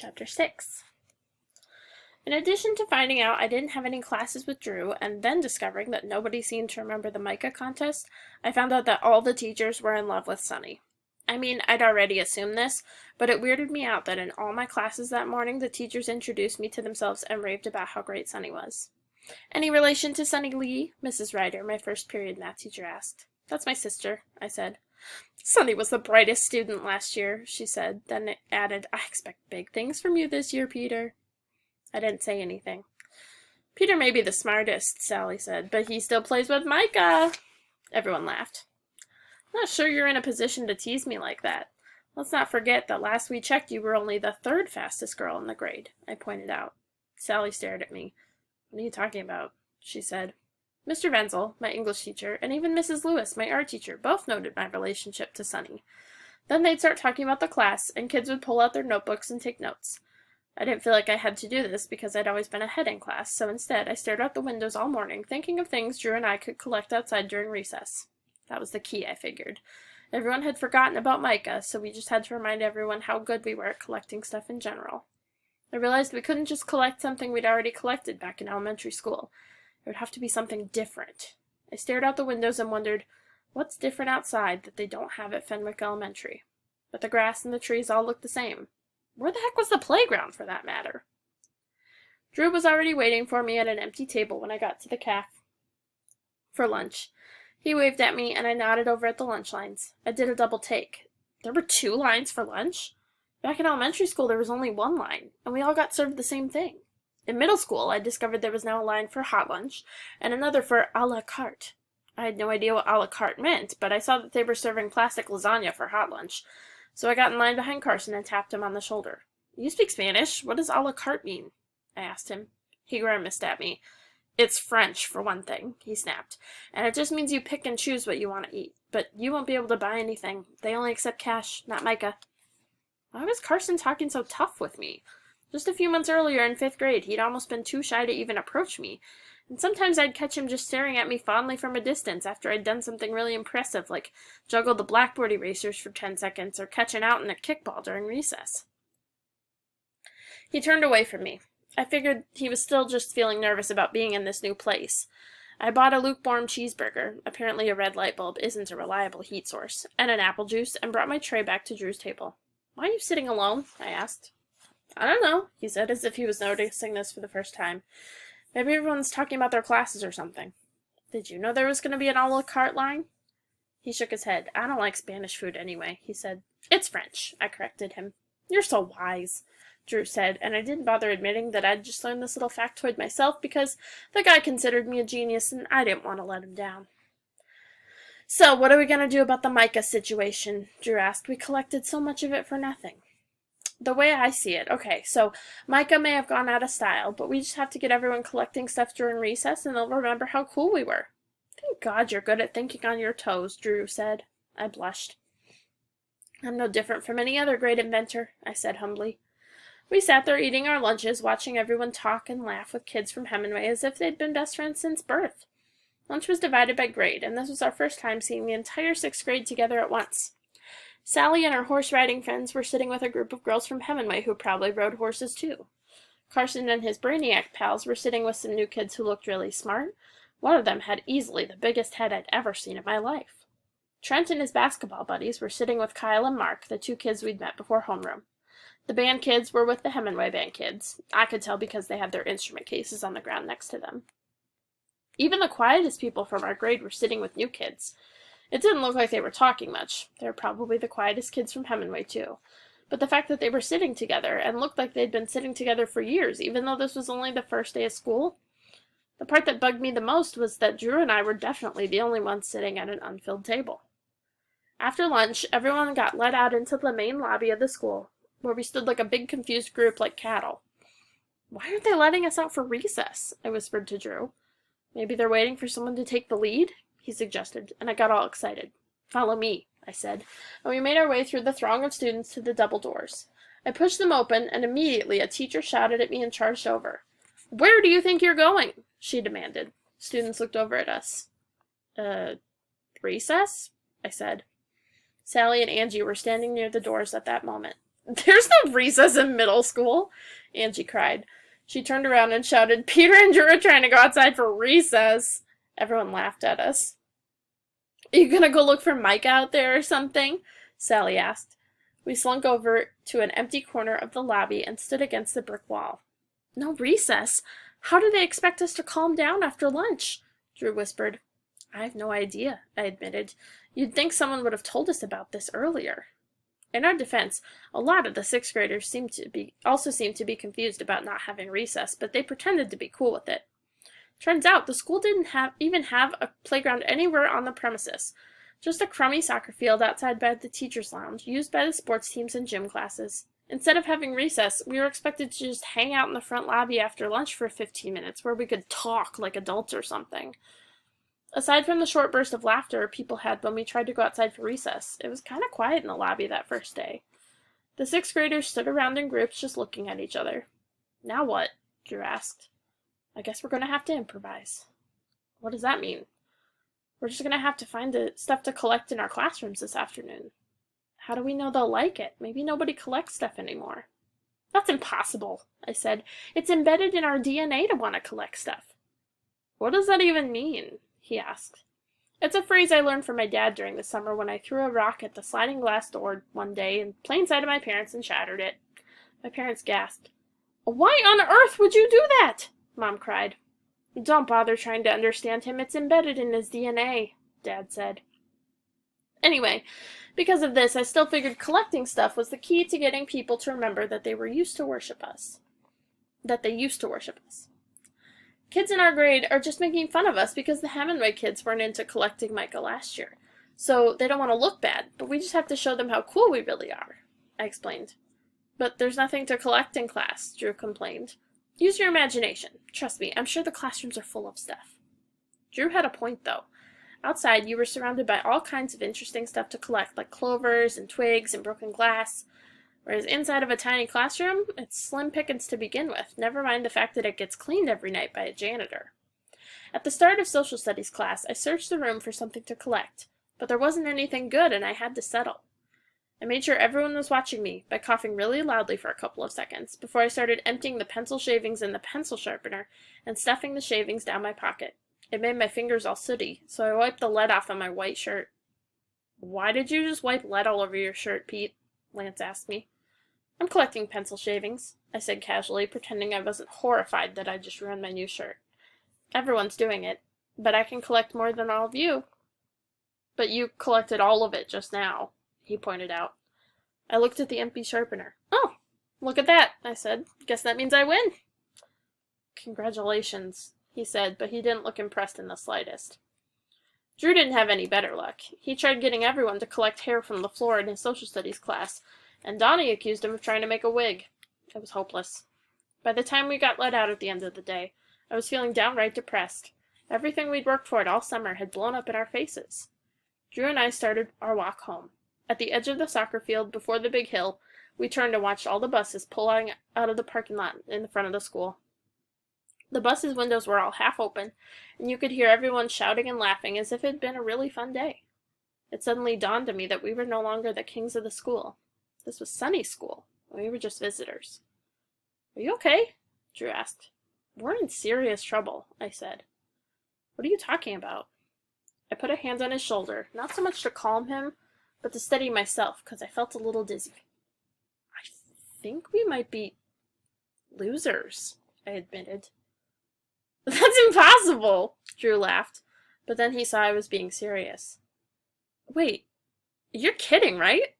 Chapter 6. In addition to finding out I didn't have any classes with Drew, and then discovering that nobody seemed to remember the Micah contest, I found out that all the teachers were in love with Sunny. I mean, I'd already assumed this, but it weirded me out that in all my classes that morning, the teachers introduced me to themselves and raved about how great Sunny was. "Any relation to Sunny Lee?" Mrs. Ryder, my first period math teacher, asked. "That's my sister," I said. "Sunny was the brightest student last year," she said, then added, "I expect big things from you this year, Peter." I didn't say anything. "Peter may be the smartest," Sally said, "but he still plays with Micah." Everyone laughed. "I'm not sure you're in a position to tease me like that. Let's not forget that last we checked you were only the third fastest girl in the grade," I pointed out. Sally stared at me. "What are you talking about?" she said. Mr. Wenzel, my English teacher, and even Mrs. Lewis, my art teacher, both noted my relationship to Sunny. Then they'd start talking about the class, and kids would pull out their notebooks and take notes. I didn't feel like I had to do this because I'd always been ahead in class, so instead I stared out the windows all morning, thinking of things Drew and I could collect outside during recess. That was the key, I figured. Everyone had forgotten about Micah, so we just had to remind everyone how good we were at collecting stuff in general. I realized we couldn't just collect something we'd already collected back in elementary school. It would have to be something different. I stared out the windows and wondered, what's different outside that they don't have at Fenwick Elementary? But the grass and the trees all looked the same. Where the heck was the playground, for that matter? Drew was already waiting for me at an empty table when I got to the caf for lunch. He waved at me, and I nodded over at the lunch lines. I did a double take. There were 2 lines for lunch? Back in elementary school, there was only 1 line, and we all got served the same thing. In middle school, I discovered there was now a line for hot lunch, and another for a la carte. I had no idea what a la carte meant, but I saw that they were serving plastic lasagna for hot lunch, so I got in line behind Carson and tapped him on the shoulder. "You speak Spanish? What does a la carte mean?" I asked him. He grimaced at me. "It's French, for one thing," he snapped, "and it just means you pick and choose what you want to eat. But you won't be able to buy anything. They only accept cash, not Micah." Why was Carson talking so tough with me? Just a few months earlier in 5th grade, he'd almost been too shy to even approach me, and sometimes I'd catch him just staring at me fondly from a distance after I'd done something really impressive, like juggle the blackboard erasers for 10 seconds or catch an out in a kickball during recess. He turned away from me. I figured he was still just feeling nervous about being in this new place. I bought a lukewarm cheeseburger, apparently a red light bulb isn't a reliable heat source, and an apple juice, and brought my tray back to Drew's table. "Why are you sitting alone?" I asked. "I don't know," he said, as if he was noticing this for the first time. "Maybe everyone's talking about their classes or something." "Did you know there was going to be an a la carte line?" He shook his head. "I don't like Spanish food anyway," he said. "It's French," I corrected him. "You're so wise," Drew said, and I didn't bother admitting that I'd just learned this little factoid myself because the guy considered me a genius and I didn't want to let him down. "So, what are we going to do about the Micah situation?" Drew asked. "We collected so much of it for nothing." "The way I see it, okay, so Micah may have gone out of style, but we just have to get everyone collecting stuff during recess and they'll remember how cool we were." "Thank God you're good at thinking on your toes," Drew said. I blushed. "I'm no different from any other great inventor," I said humbly. We sat there eating our lunches, watching everyone talk and laugh with kids from Hemingway as if they'd been best friends since birth. Lunch was divided by grade, and this was our first time seeing the entire 6th grade together at once. Sally and her horse-riding friends were sitting with a group of girls from Hemingway who probably rode horses too. Carson and his brainiac pals were sitting with some new kids who looked really smart. One of them had easily the biggest head I'd ever seen in my life. Trent and his basketball buddies were sitting with Kyle and Mark, the 2 kids we'd met before homeroom. The band kids were with the Hemingway band kids. I could tell because they had their instrument cases on the ground next to them. Even the quietest people from our grade were sitting with new kids. It didn't look like they were talking much. They were probably the quietest kids from Hemingway, too. But the fact that they were sitting together, and looked like they'd been sitting together for years, even though this was only the first day of school. The part that bugged me the most was that Drew and I were definitely the only ones sitting at an unfilled table. After lunch, everyone got let out into the main lobby of the school, where we stood like a big confused group like cattle. "Why aren't they letting us out for recess?" I whispered to Drew. "Maybe they're waiting for someone to take the lead?" he suggested, and I got all excited. "Follow me," I said, and we made our way through the throng of students to the double doors. I pushed them open, and immediately a teacher shouted at me and charged over. "Where do you think you're going?" she demanded. Students looked over at us. Recess?" I said. Sally and Angie were standing near the doors at that moment. There's no recess in middle school, Angie cried. She turned around and shouted, Peter and Drew are trying to go outside for recess. Everyone laughed at us. Are you gonna go look for Micah out there or something? Sally asked. We slunk over to an empty corner of the lobby and stood against the brick wall. No recess? How do they expect us to calm down after lunch? Drew whispered. I have no idea, I admitted. You'd think someone would have told us about this earlier. In our defense, a lot of the sixth graders seemed to be confused about not having recess, but they pretended to be cool with it. Turns out the school didn't even have a playground anywhere on the premises, just a crummy soccer field outside by the teacher's lounge, used by the sports teams and gym classes. Instead of having recess, we were expected to just hang out in the front lobby after lunch for 15 minutes, where we could talk like adults or something. Aside from the short burst of laughter people had when we tried to go outside for recess, it was kind of quiet in the lobby that first day. The sixth graders stood around in groups just looking at each other. Now what? Drew asked. I guess we're going to have to improvise. What does that mean? We're just going to have to find the stuff to collect in our classrooms this afternoon. How do we know they'll like it? Maybe nobody collects stuff anymore. That's impossible, I said. It's embedded in our DNA to want to collect stuff. What does that even mean? He asked. It's a phrase I learned from my dad during the summer when I threw a rock at the sliding glass door one day in plain sight of my parents and shattered it. My parents gasped. Why on earth would you do that? Mom cried. Don't bother trying to understand him. It's embedded in his DNA, Dad said. Anyway, because of this, I still figured collecting stuff was the key to getting people to remember that they used to worship us. Kids in our grade are just making fun of us because the Hemingway kids weren't into collecting Micah last year. So they don't want to look bad, but we just have to show them how cool we really are, I explained. But there's nothing to collect in class, Drew complained. Use your imagination. Trust me, I'm sure the classrooms are full of stuff. Drew had a point, though. Outside, you were surrounded by all kinds of interesting stuff to collect, like clovers and twigs and broken glass. Whereas inside of a tiny classroom, it's slim pickings to begin with, never mind the fact that it gets cleaned every night by a janitor. At the start of social studies class, I searched the room for something to collect, but there wasn't anything good and I had to settle. I made sure everyone was watching me by coughing really loudly for a couple of seconds before I started emptying the pencil shavings in the pencil sharpener and stuffing the shavings down my pocket. It made my fingers all sooty, so I wiped the lead off on my white shirt. Why did you just wipe lead all over your shirt, Pete? Lance asked me. I'm collecting pencil shavings, I said casually, pretending I wasn't horrified that I just ruined my new shirt. Everyone's doing it, but I can collect more than all of you. But you collected all of it just now, he pointed out. I looked at the empty sharpener. Oh, look at that, I said. Guess that means I win. Congratulations, he said, but he didn't look impressed in the slightest. Drew didn't have any better luck. He tried getting everyone to collect hair from the floor in his social studies class, and Donnie accused him of trying to make a wig. It was hopeless. By the time we got let out at the end of the day, I was feeling downright depressed. Everything we'd worked for all summer had blown up in our faces. Drew and I started our walk home. At the edge of the soccer field before the big hill, we turned and watched all the buses pulling out of the parking lot in the front of the school. The buses' windows were all half open, and you could hear everyone shouting and laughing as if it had been a really fun day. It suddenly dawned on me that we were no longer the kings of the school. This was Sunny's school, and we were just visitors. Are you okay? Drew asked. We're in serious trouble, I said. What are you talking about? I put a hand on his shoulder, not so much to calm him, but to steady myself, because I felt a little dizzy. I think we might be losers, I admitted. That's impossible, Drew laughed, but then he saw I was being serious. Wait, you're kidding, right?